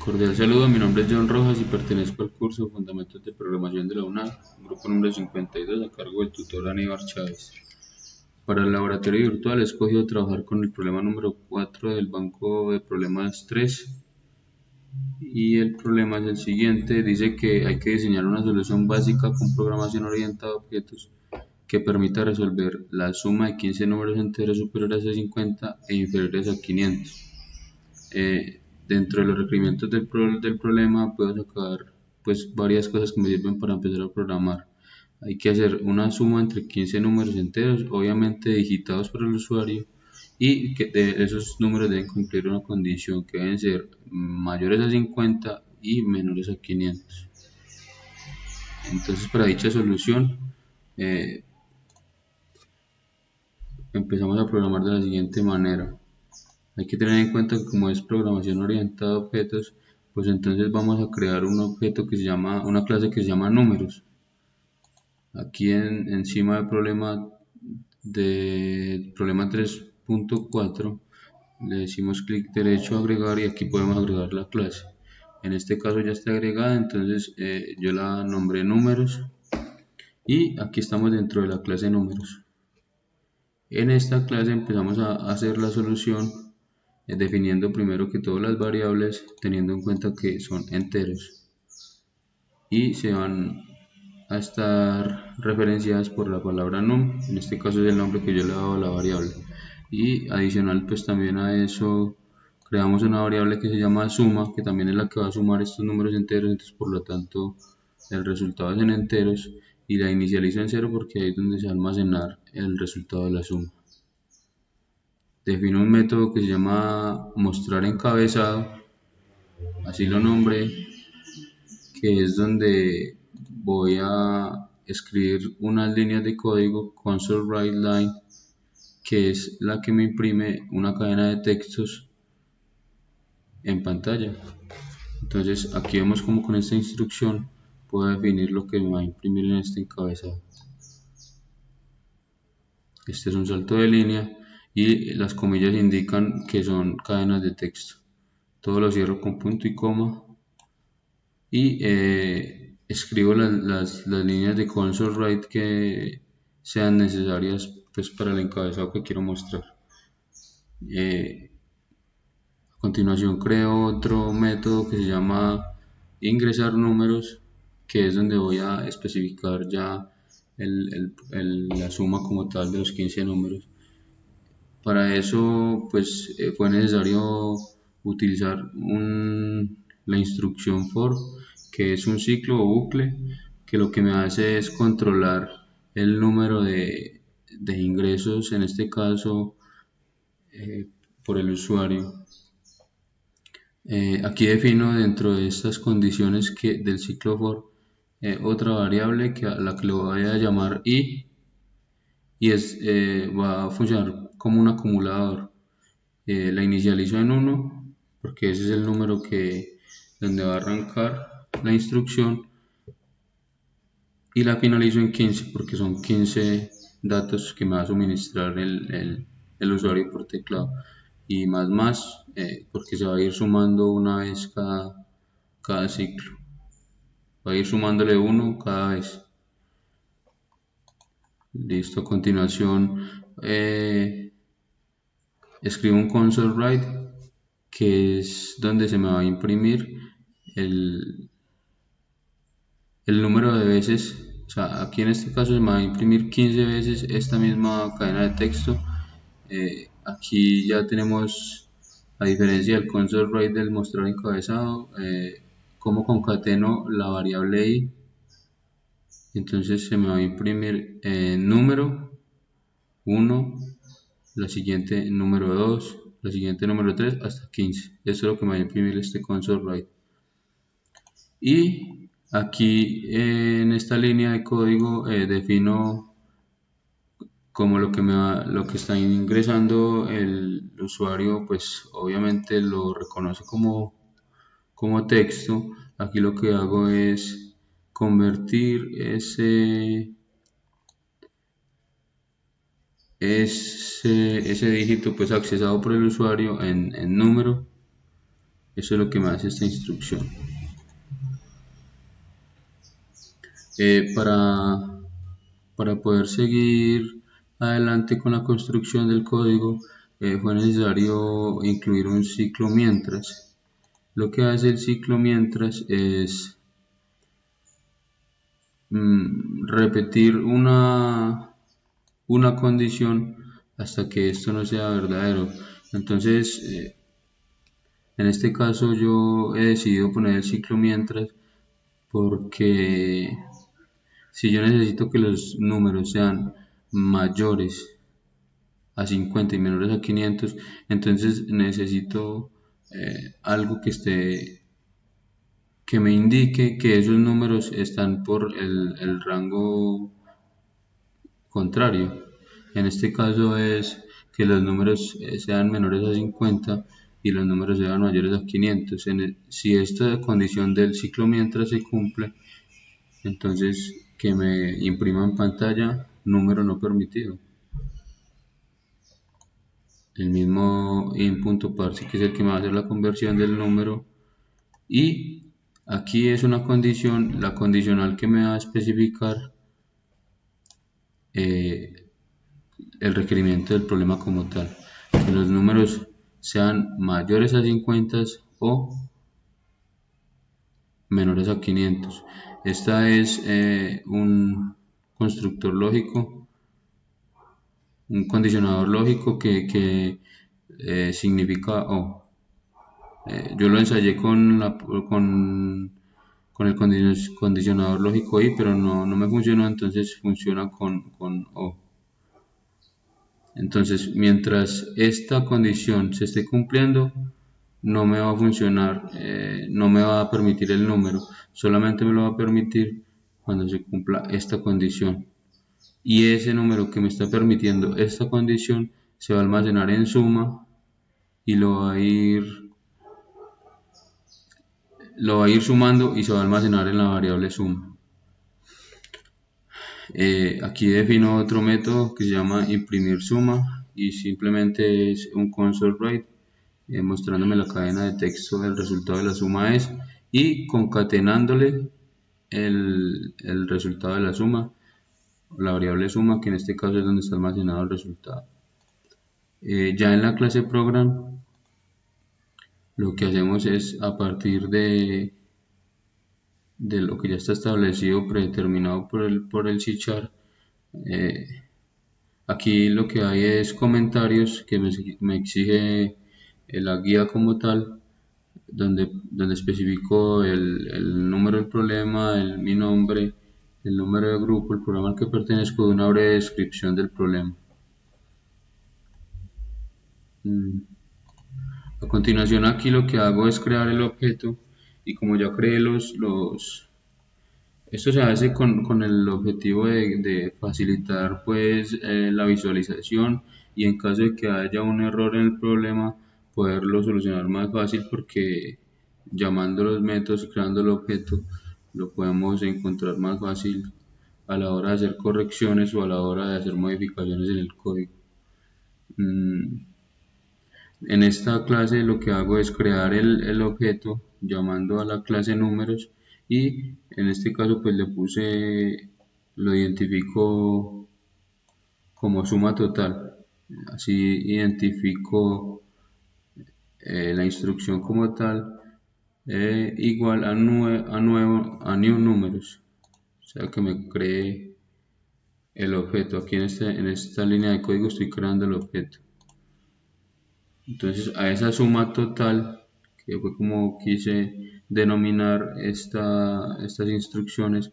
Cordial saludo, mi nombre es John Rojas y pertenezco al curso Fundamentos de Programación de la UNAM, grupo número 52 a cargo del tutor Aníbal Chávez. Para el laboratorio virtual he escogido trabajar con el problema número 4 del banco de problemas 3 y el problema es el siguiente, dice que hay que diseñar una solución básica con programación orientada a objetos que permita resolver la suma de 15 números enteros superiores a 50 e inferiores a 500. Dentro de los requerimientos del problema puedo sacar pues varias cosas que me sirven para empezar a programar. Hay que hacer una suma entre 15 números enteros, obviamente digitados por el usuario, y que de esos números deben cumplir una condición que deben ser mayores a 50 y menores a 500. Entonces para dicha solución eh, empezamos a programar de la siguiente manera. Hay que tener en cuenta que como es programación orientada a objetos, pues entonces vamos a crear un objeto que se llama, una clase que se llama números. Aquí encima del problema 3.4 le decimos clic derecho a agregar y aquí podemos agregar la clase. En este caso ya está agregada, entonces yo la nombré números y aquí estamos dentro de la clase números. En esta clase empezamos a hacer la solución definiendo primero que todas las variables teniendo en cuenta que son enteros y se van a estar referenciadas por la palabra num, en este caso es el nombre que yo le he dado a la variable, y adicional pues también a eso creamos una variable que se llama suma, que también es la que va a sumar estos números enteros, entonces por lo tanto el resultado es en enteros y la inicializo en cero porque ahí es donde se va a almacenar el resultado de la suma. Defino un método que se llama mostrar encabezado, así lo nombré, que es donde voy a escribir unas líneas de código, console.writeLine, que es la que me imprime una cadena de textos en pantalla. Entonces aquí vemos como con esta instrucción puedo definir lo que me va a imprimir en este encabezado. Este es un salto de línea y las comillas indican que son cadenas de texto. Todo lo cierro con punto y coma y escribo las líneas de console write que sean necesarias pues, para el encabezado que quiero mostrar. A continuación creo otro método que se llama ingresar números, que es donde voy a especificar ya la suma como tal de los 15 números. Para eso pues fue necesario utilizar la instrucción for, que es un ciclo o bucle que lo que me hace es controlar el número de ingresos, en este caso eh, por el usuario. Aquí defino dentro de estas condiciones del ciclo for otra variable a la que le voy a llamar y va a funcionar como un acumulador. La inicializo en 1 porque ese es el número donde va a arrancar la instrucción y la finalizo en 15 porque son 15 datos que me va a suministrar el usuario por teclado y más porque se va a ir sumando una vez cada ciclo, va a ir sumándole 1 cada vez. Listo, a continuación escribo un console write que es donde se me va a imprimir el, el número de veces, o sea, aquí en este caso se me va a imprimir 15 veces esta misma cadena de texto. Aquí ya tenemos, a diferencia del console write del mostrar encabezado, cómo concateno la variable i. Entonces se me va a imprimir número 1, la siguiente número 2, la siguiente número 3 hasta 15. Eso es lo que me va a imprimir este console write. Y aquí en esta línea de código defino como lo que está ingresando el usuario, pues obviamente lo reconoce como texto. Aquí lo que hago es convertir ese dígito pues accesado por el usuario en número Eso es lo que me hace esta instrucción. Para poder seguir adelante con la construcción del código, fue necesario incluir un ciclo mientras. Lo que hace el ciclo mientras es repetir una condición hasta que esto no sea verdadero. Entonces, en este caso yo he decidido poner el ciclo mientras porque si yo necesito que los números sean mayores a 50 y menores a 500, entonces necesito algo que me indique que esos números están por el rango contrario. En este caso es que los números sean menores a 50 y los números sean mayores a 500. Si esta condición del ciclo mientras se cumple, entonces que me imprima en pantalla número no permitido. El mismo in.parse, que es el que me va a hacer la conversión del número, y aquí es una condición, la condicional que me va a especificar el requerimiento del problema como tal, que los números sean mayores a 50 o menores a 500. Esta es un constructor lógico, un condicionador lógico que significa yo lo ensayé con el condicionador lógico y, pero no me funcionó, entonces funciona con o. Entonces, mientras esta condición se esté cumpliendo, no me va a funcionar, no me va a permitir el número, solamente me lo va a permitir cuando se cumpla esta condición. Y ese número que me está permitiendo esta condición se va a almacenar en suma y lo va a ir sumando y se va a almacenar en la variable suma. Aquí defino otro método que se llama imprimir suma y simplemente es un console write mostrándome la cadena de texto del resultado de la suma es y concatenándole el resultado de la suma, la variable suma, que en este caso es donde está almacenado el resultado. Ya en la clase program lo que hacemos es, a partir de lo que ya está establecido, predeterminado por el C#, aquí lo que hay es comentarios que me exige la guía como tal, donde especifico el número del problema, mi nombre, el número de grupo, el programa al que pertenezco, de una breve descripción del problema. A continuación, aquí lo que hago es crear el objeto, y como ya creé esto se hace con el objetivo de facilitar pues la visualización, y en caso de que haya un error en el problema poderlo solucionar más fácil, porque llamando los métodos y creando el objeto lo podemos encontrar más fácil a la hora de hacer correcciones o a la hora de hacer modificaciones en el código. En esta clase lo que hago es crear el objeto llamando a la clase números, y en este caso pues lo identifico como suma total. Así identifico la instrucción como tal igual a new números, o sea que me cree el objeto. Aquí en esta línea de código estoy creando el objeto. Entonces a esa suma total, que fue como quise denominar estas instrucciones,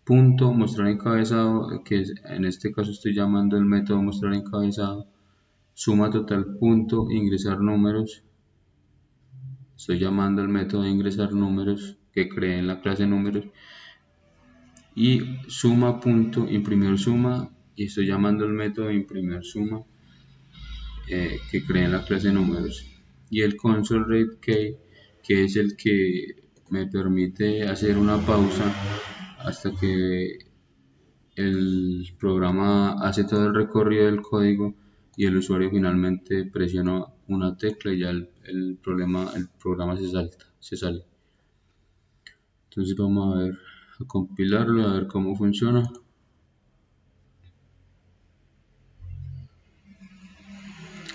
punto mostrar encabezado, que en este caso estoy llamando el método mostrar encabezado, suma total punto ingresar números, estoy llamando el método de ingresar números que creé en la clase números, y suma punto imprimir suma, y estoy llamando el método de imprimir suma que creé en la clase números. Y el console read key, que es el que me permite hacer una pausa hasta que el programa hace todo el recorrido del código y el usuario finalmente presiona una tecla y ya el programa se sale. Entonces vamos a ver, a compilarlo, a ver cómo funciona.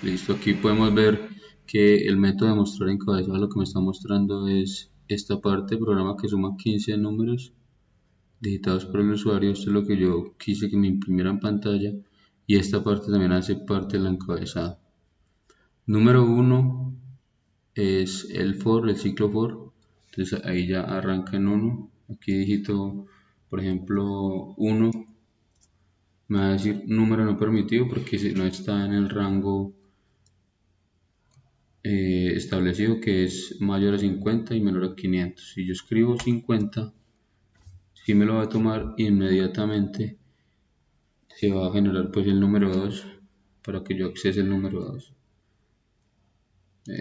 Listo, aquí podemos ver que el método de mostrar encabezado lo que me está mostrando es esta parte, programa que suma 15 números digitados por el usuario. Esto es lo que yo quise que me imprimiera en pantalla, y esta parte también hace parte del encabezado. Número 1 es el for, el ciclo for. Entonces ahí ya arranca en 1. Aquí digito, por ejemplo, 1. Me va a decir número no permitido porque no está en el rango establecido, que es mayor a 50 y menor a 500. Si yo escribo 50, si me lo va a tomar inmediatamente, se va a generar pues el número 2 para que yo accese el número 2.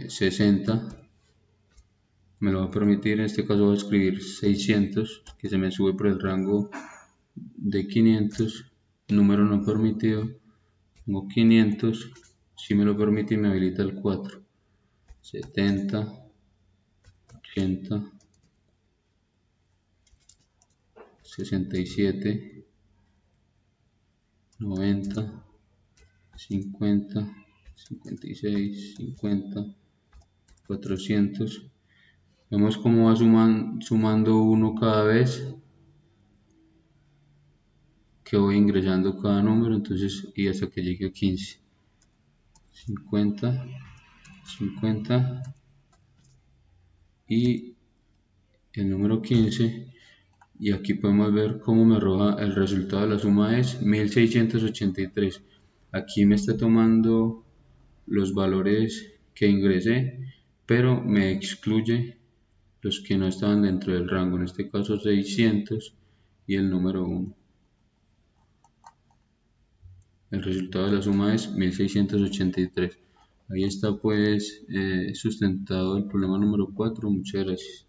60 me lo va a permitir. En este caso voy a escribir 600, que se me sube por el rango de 500. Número no permitido, pongo 500. Si me lo permite, me habilita el 4. 70, 80, 67, 90, 50, 56, 50, 400. Vemos cómo va sumando 1 cada vez que voy ingresando cada número, entonces, y hasta que llegue a 15. 50, 50 y el número 15. Y aquí podemos ver cómo me arroja el resultado de la suma, es 1683. Aquí me está tomando los valores que ingresé, pero me excluye los que no estaban dentro del rango, en este caso 600 y el número 1. El resultado de la suma es 1683. Ahí está pues sustentado el problema número 4. Muchas gracias.